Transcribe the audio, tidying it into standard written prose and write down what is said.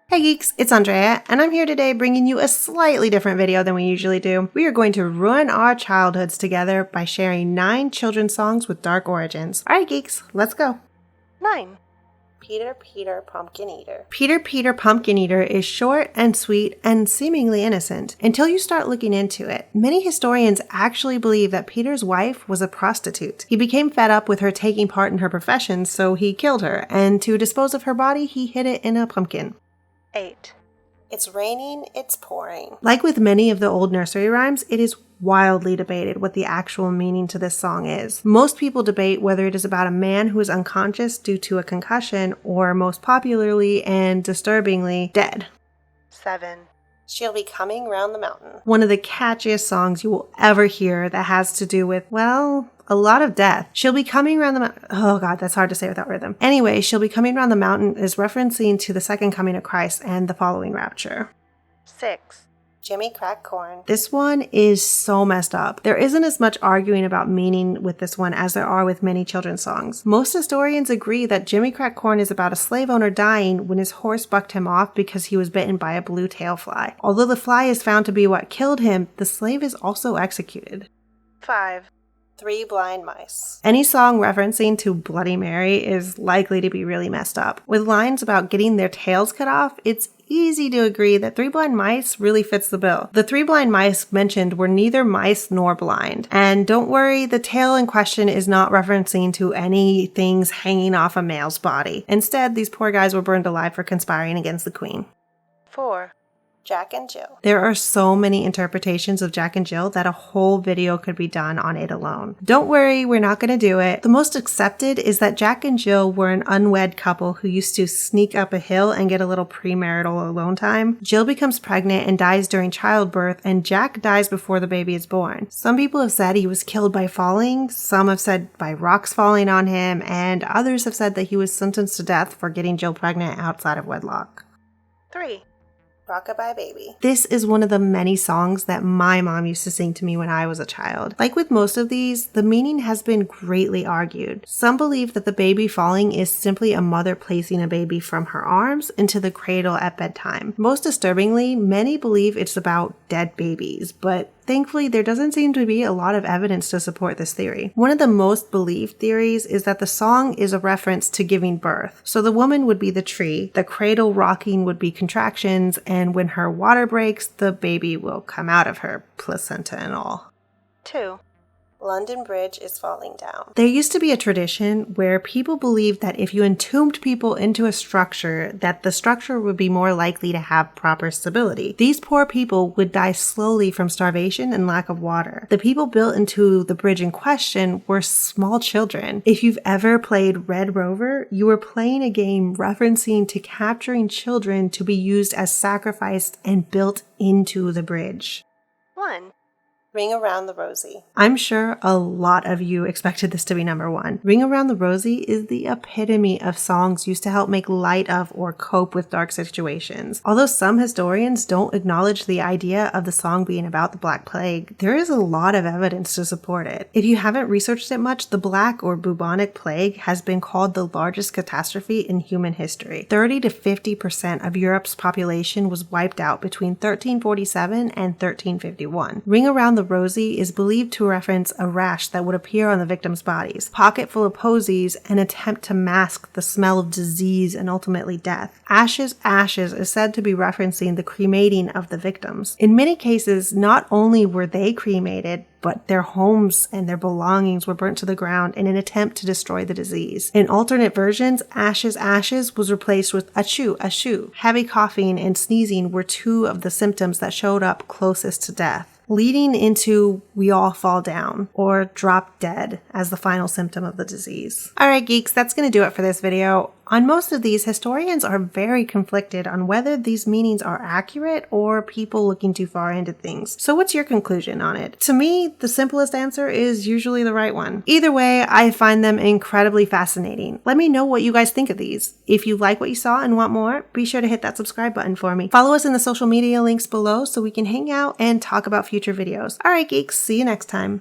Hey geeks, it's Andrea, and I'm here today bringing you a slightly different video than we usually do. We are going to ruin our childhoods together by sharing 9 children's songs with dark origins. Alright geeks, let's go. 9. Peter Peter Pumpkin Eater. Peter Peter Pumpkin Eater is short and sweet and seemingly innocent until you start looking into it. Many historians actually believe that Peter's wife was a prostitute. He became fed up with her taking part in her profession, so he killed her, and to dispose of her body, he hid it in a pumpkin. 8. It's raining, it's pouring. Like with many of the old nursery rhymes, it is wildly debated what the actual meaning to this song is. Most people debate whether it is about a man who is unconscious due to a concussion or, most popularly and disturbingly, dead. 7. She'll be coming round the mountain. One of the catchiest songs you will ever hear that has to do with, well, a lot of death. She'll be coming around the mountain. Oh god, that's hard to say without rhythm. Anyway, she'll be coming around the mountain is referencing to the second coming of Christ and the following rapture. 6. Jimmy Crack Corn. This one is so messed up. There isn't as much arguing about meaning with this one as there are with many children's songs. Most historians agree that Jimmy Crack Corn is about a slave owner dying when his horse bucked him off because he was bitten by a blue tail fly. Although the fly is found to be what killed him, the slave is also executed. 5. 3 Blind Mice. Any song referencing to Bloody Mary is likely to be really messed up. With lines about getting their tails cut off, it's easy to agree that 3 Blind Mice really fits the bill. The 3 blind mice mentioned were neither mice nor blind. And don't worry, the tail in question is not referencing to any things hanging off a male's body. Instead, these poor guys were burned alive for conspiring against the queen. 4. Jack and Jill. There are so many interpretations of Jack and Jill that a whole video could be done on it alone. Don't worry, we're not going to do it. The most accepted is that Jack and Jill were an unwed couple who used to sneak up a hill and get a little premarital alone time. Jill becomes pregnant and dies during childbirth, and Jack dies before the baby is born. Some people have said he was killed by falling, some have said by rocks falling on him, and others have said that he was sentenced to death for getting Jill pregnant outside of wedlock. 3. Rockabye Baby. This is one of the many songs that my mom used to sing to me when I was a child. Like with most of these, the meaning has been greatly argued. Some believe that the baby falling is simply a mother placing a baby from her arms into the cradle at bedtime. Most disturbingly, many believe it's about dead babies, but thankfully, there doesn't seem to be a lot of evidence to support this theory. One of the most believed theories is that the song is a reference to giving birth. So the woman would be the tree, the cradle rocking would be contractions, and when her water breaks, the baby will come out of her, placenta and all. 2. London Bridge is falling down. There used to be a tradition where people believed that if you entombed people into a structure, that the structure would be more likely to have proper stability. These poor people would die slowly from starvation and lack of water. The people built into the bridge in question were small children. If you've ever played Red Rover, you were playing a game referencing to capturing children to be used as sacrificed and built into the bridge. 1. Ring-around-the-Rosie. I'm sure a lot of you expected this to be number 1. Ring-around-the-Rosie is the epitome of songs used to help make light of or cope with dark situations. Although some historians don't acknowledge the idea of the song being about the Black Plague, there is a lot of evidence to support it. If you haven't researched it much, the Black or bubonic plague has been called the largest catastrophe in human history. 30 to 50% of Europe's population was wiped out between 1347 and 1351. Ring-around-the-Rosie is believed to reference a rash that would appear on the victims' bodies, pocket full of posies, an attempt to mask the smell of disease and ultimately death. Ashes, Ashes is said to be referencing the cremating of the victims. In many cases, not only were they cremated, but their homes and their belongings were burnt to the ground in an attempt to destroy the disease. In alternate versions, Ashes, Ashes was replaced with achoo, achoo. Heavy coughing and sneezing were 2 of the symptoms that showed up closest to death, leading into we all fall down or drop dead as the final symptom of the disease. Alright geeks, that's going to do it for this video. On most of these, historians are very conflicted on whether these meanings are accurate or people looking too far into things. So what's your conclusion on it? To me, the simplest answer is usually the right one. Either way, I find them incredibly fascinating. Let me know what you guys think of these. If you like what you saw and want more, be sure to hit that subscribe button for me. Follow us in the social media links below so we can hang out and talk about future videos. Alright geeks, see you next time.